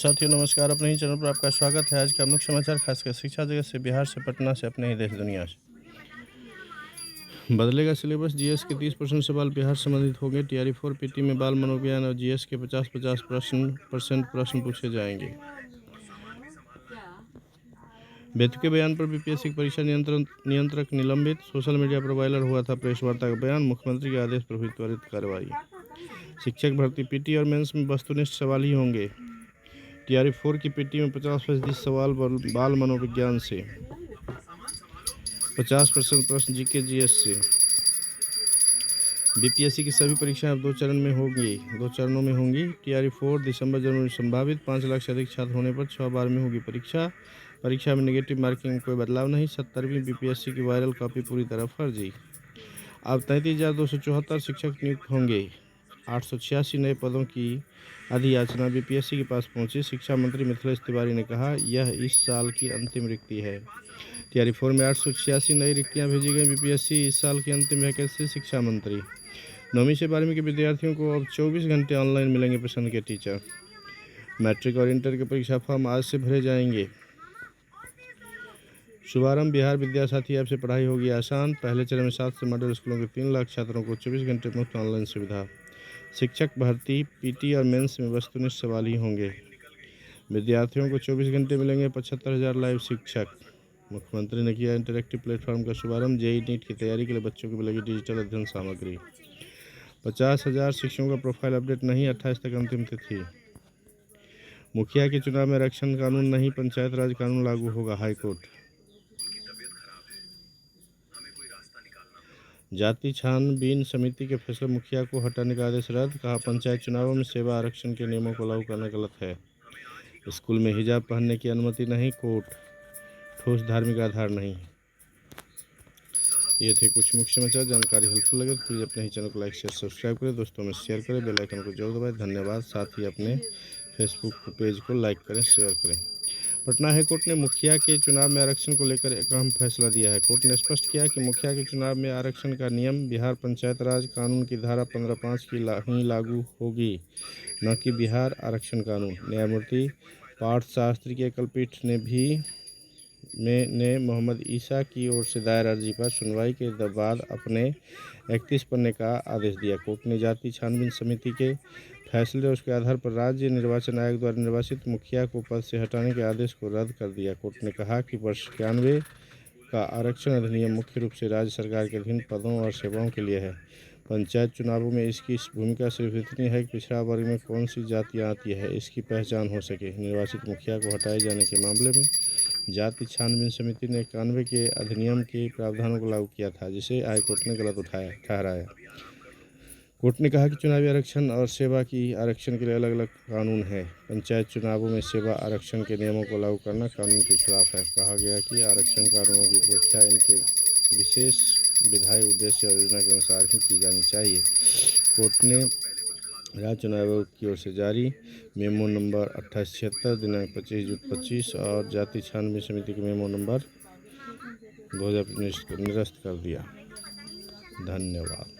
साथियों नमस्कार। अपने ही चैनल पर आपका स्वागत है। आज का मुख्य समाचार खासकर शिक्षा जगत से, बिहार से, पटना से, अपने ही देश दुनिया से। बदलेगा सिलेबस। जीएस के 30% सवाल बिहार संबंधित होंगे। टीआरई 4 पीटी में बाल मनोविज्ञान और जीएस के 50-50% प्रश्न पूछे जाएंगे। बेतुके बयान पर बीपीएससी की परीक्षा नियंत्रक निलंबित। सोशल मीडिया पर वायरल हुआ था प्रेस वार्ता का बयान। मुख्यमंत्री के आदेश पर हुई त्वरित कार्रवाई। शिक्षक भर्ती पीटी और मेंस में वस्तुनिष्ठ सवाल ही होंगे। टीआरई 4 की पीटी में 50% सवाल बाल मनोविज्ञान से, 50% प्रश्न जीके जीएस से। बीपीएससी की सभी परीक्षाएं अब दो चरणों में होंगी। टीआरई 4 दिसंबर जनवरी संभावित। 5 लाख से अधिक छात्र होने पर 6 बार में होगी परीक्षा में नेगेटिव मार्किंग में कोई बदलाव नहीं। 70वीं बीपीएससी की वायरल कॉपी पूरी तरह फर्जी। अब 33,274 शिक्षक नियुक्त होंगे। 886 नए पदों की अधियाचना बीपीएससी के पास पहुंची। शिक्षा मंत्री मिथिलेश तिवारी ने कहा, यह इस साल की अंतिम रिक्ति है। टीआरई 4 में 886 नई रिक्तियां भेजी गई बीपीएससी। इस साल की अंतिम वैकेंसी। शिक्षा मंत्री 9वीं से 12वीं के विद्यार्थियों को अब 24 घंटे ऑनलाइन मिलेंगे पसंद के टीचर। मैट्रिक और इंटर के परीक्षा फॉर्म आज से भरे जाएंगे। शुभारंभ। बिहार विद्यासाथी ऐप से पढ़ाई होगी आसान। पहले चरण में 7 से मॉडल स्कूलों के 3 लाख छात्रों को 24 घंटे मुफ्त ऑनलाइन सुविधा। शिक्षक भर्ती पीटी और मेंस में वस्तुनिष्ठ सवाल ही होंगे। विद्यार्थियों को 24 घंटे मिलेंगे 75,000 लाइव शिक्षक। मुख्यमंत्री ने किया इंटरैक्टिव प्लेटफॉर्म का शुभारंभ। जेईई नीट की तैयारी के लिए बच्चों को मिलेगी डिजिटल अध्ययन सामग्री। 50,000 शिक्षकों का प्रोफाइल अपडेट नहीं। 28 तक अंतिम तिथि। मुखिया के चुनाव में आरक्षण कानून नहीं, पंचायत राज कानून लागू होगा। हाईकोर्ट। जाति छानबीन समिति के फैसले मुखिया को हटाने का आदेश रद्द। कहा, पंचायत चुनावों में सेवा आरक्षण के नियमों को लागू करना गलत है। स्कूल में हिजाब पहनने की अनुमति नहीं। कोर्ट। ठोस धार्मिक आधार नहीं। ये थे कुछ मुख्य समाचार। जानकारी हेल्पफुल लगे तो प्लीज़ अपने ही चैनल को लाइक शेयर सब्सक्राइब करें, दोस्तों में शेयर करें, बेल आइकन को जरूर दबाएं। धन्यवाद। साथ ही अपने फेसबुक पेज को लाइक करें, शेयर करें। पटना हाईकोर्ट ने मुखिया के चुनाव में आरक्षण को लेकर एक अहम फैसला दिया है। कोर्ट ने स्पष्ट किया कि मुखिया के चुनाव में आरक्षण का नियम बिहार पंचायत राज कानून की धारा 15(5) की ही लागू होगी, न कि बिहार आरक्षण कानून। न्यायमूर्ति पार्थशास्त्री की एकल पीठ ने मोहम्मद ईसा की ओर से दायर अर्जी पर सुनवाई के बाद अपने 31 पन्ने का आदेश दिया। कोर्ट ने जाति छानबीन समिति के फैसले और उसके आधार पर राज्य निर्वाचन आयोग द्वारा निर्वाचित मुखिया को पद से हटाने के आदेश को रद्द कर दिया। कोर्ट ने कहा कि वर्ष 91 का आरक्षण अधिनियम मुख्य रूप से राज्य सरकार के अधीन पदों और सेवाओं के लिए है। पंचायत चुनावों में इसकी भूमिका सिर्फ इतनी है कि पिछड़ा वर्ग में कौन सी जातियाँ आती है, इसकी पहचान हो सके। निर्वाचित मुखिया को हटाए जाने के मामले में जाति छानबीन समिति ने 91 के अधिनियम के प्रावधानों को लागू किया था, जिसे हाईकोर्ट ने गलत ठहराया। कोर्ट ने कहा कि चुनावी आरक्षण और सेवा की आरक्षण के लिए अलग अलग कानून है। पंचायत चुनावों में सेवा आरक्षण के नियमों को लागू करना कानून के खिलाफ है। कहा गया कि आरक्षण कानूनों की व्याख्या इनके विशेष विधायी उद्देश्य और योजना के अनुसार ही की जानी चाहिए। कोर्ट ने राज्य चुनाव आयोग की ओर से जारी मेमो नंबर 2876 दिनांक 25 जून 25 और जाति छानबीन समिति के मेमो नंबर 2019 को निरस्त कर दिया। धन्यवाद।